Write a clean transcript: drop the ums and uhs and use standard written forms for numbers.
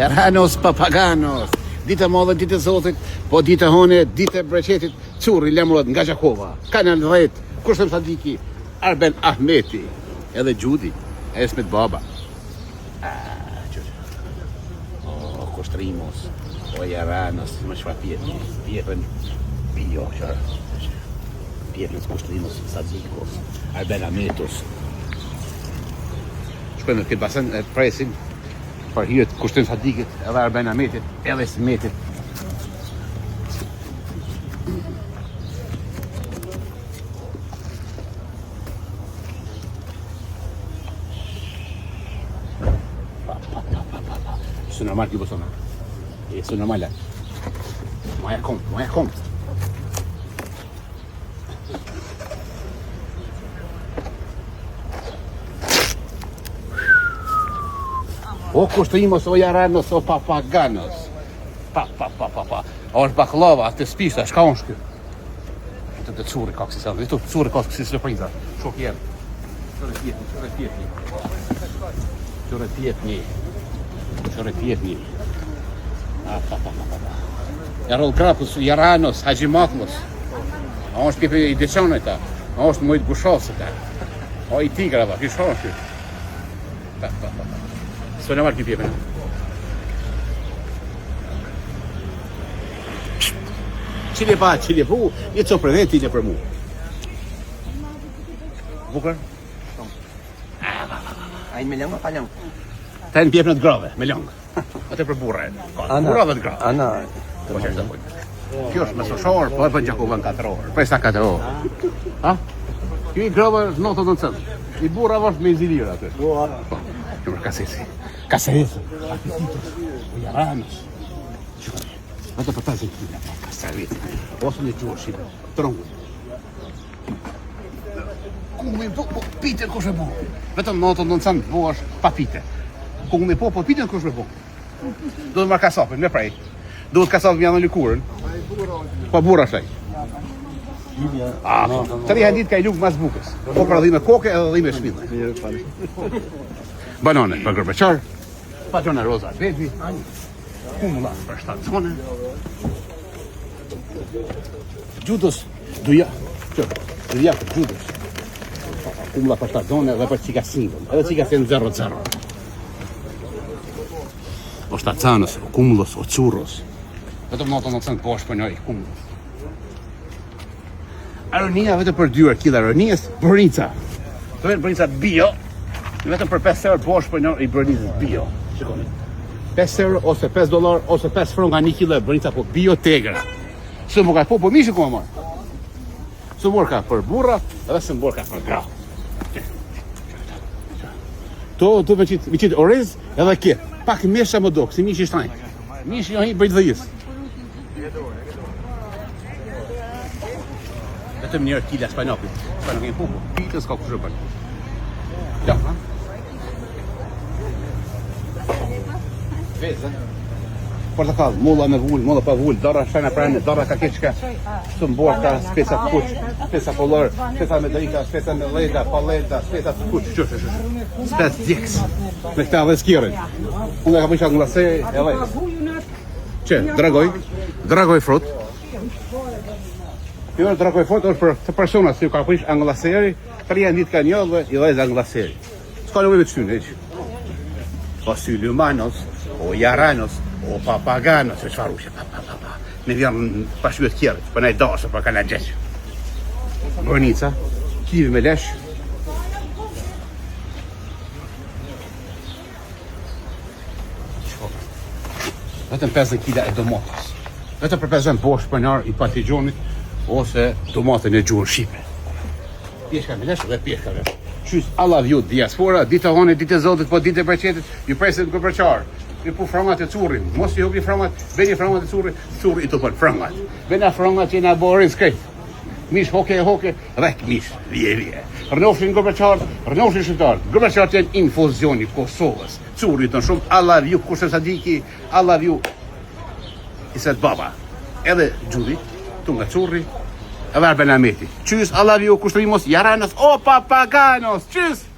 Jaranos papaganos. Dita modhe, ditë e Zotit, po ditë e hone, ditë e breqetit, Curri lemrot nga Gjakova, Kanal 10, Kushtëm Sadiki, Arben Ahmeti, edhe Gjudi, Esmet Baba. Kostrimos, o Jaranos, më shfa pjetën bio, pjetën Kostrimos, Sadikos, Arben Ahmetos. Shkojnë në këtë basen e presin, për hirët Kushtëm Sadikit, edhe Arben Ahmetit, edhe Smetit. Isso normal que você não. Isso normal. Não é como, não é como. O construímos o Jaranos o papaganos. Pa. Os baklava, atë spisa, shkaonshky. Të Curri ka kësi selë, të Curri ka kësi surpriza. Shok jem. Qore pjetni. Jarol Krapus, Jaranos, Haxhimaklos. A është pjepi i deqanoj ta. A është mojtë gushosë ta. A i tigrava, kishonshky. Pa. Së në marrë kjo pjepën. Qile pu, një co për veti një për mu. Bukër? A i me lëngë, pa lëngë? Ta në pjepën të grave, me lëngë. Ate për burra e. Burra dhe të grave. Ana. Kjo është me soshorë, po e për Gjakova në 4 orë. Për e sa 4 orë. Ha? Kjo i grave është 90. I burra është me zilirë atë. Kjo është kasesi. Kasesi. Apetitos. O Jaranos. Ate për ta zilirë. Kasesi. Ose një gjurë shqipe. Trongu. Kungmi po pite kush e bo. Vetëm 90 po është pa pite. Kungmi po pite kush e bo. Do të marrë kasapin, me prej. Do të kasapin mja në likurën. Po burra shaj. Të riha ditë ka i lukë mas bukës. Po për dhime koke edhe dhime shmidhe. Banane për gërbeqar. Patrona roza baby. Kumullat për 7 zone. Gjudos. Duja për gjudos. Kumullat për 7 zone dhe për qika single. Edhe qika sin 0-0. O shtacanës, o kumullos, o curros. Vetëm 90% po është për njëri kumullos. Aronia vetëm për 2 kg aronijës, bërnica. Vetëm bërnica bio, vetëm për 5 euro po është për njëri bërnicës bio. Shikoni. 5 euro ose $5 ose 5 franka 1 kg bërnica po bio tegra. Së më ka po mishë ku më marë. Së më ka për burra edhe së më ka për gra. To me qitë orez edhe kje. Pak mesha më do, kësi mishi shtajnë. Mishi jo hi bëjtë dhejës. Vetëm njërë kila spanopit. Spanopit pupo. Pitës ka kushë bërë. Ja, ha? Vezë, portakal, molla me vull, molla pa vull, dora shajna prane, dora ka keqka, sëmborka, spesa kuq, spesa kolor, spesa me drika, spesa me leda, paleta, spesa kuq, qështë. Spes djeks, me këta dhe skjerën. Unë ka përshak nglasë e lejës. Që, dragoj frut. Kjo dragoj frut është për të persona, si ka përsh anglaseri, 3 ditë ka një dhe i lejës anglaseri. Ska në ujve të synë, eqë. O Sylimanos, o Jaranos, o papaganos, e qëfar ushe, me vjen pashyet kjerët, për nej dasë, për ka në gjeqë. Bërnica, kivi me lesh. Vetëm 50 kg e domatës. Vetëm për 50 bosh për njarë i patligjonit, ose domatën e gjurë Shqipe. Pjeshka me lesh dhe pjeshka me lesh. Qys Allah vjut diaspora, ditë e hone, ditë e Zotit, po ditë e breqetit, ju presit në këpërqarë. Ju pu frangat e Currin, mos ju hupi frangat, beni frangat e Curri i të përnë frangat. Bena frangat që na borin s'krejt. Mish hoke, rek mish, vje. Rënofshin këpërqarë, rënofshin shqiptarë. Këpërqarë të jenë infuzioni Kosovës. Curri të në shumë, Allah vju Kushtëm Sadiki, Allah vju Iset Baba. Edhe Gjudi, tu nga Curri, edhe Arben Ahmeti. Qys, Allah vju Kushtrimo's Jaranos, o papaganos, qys!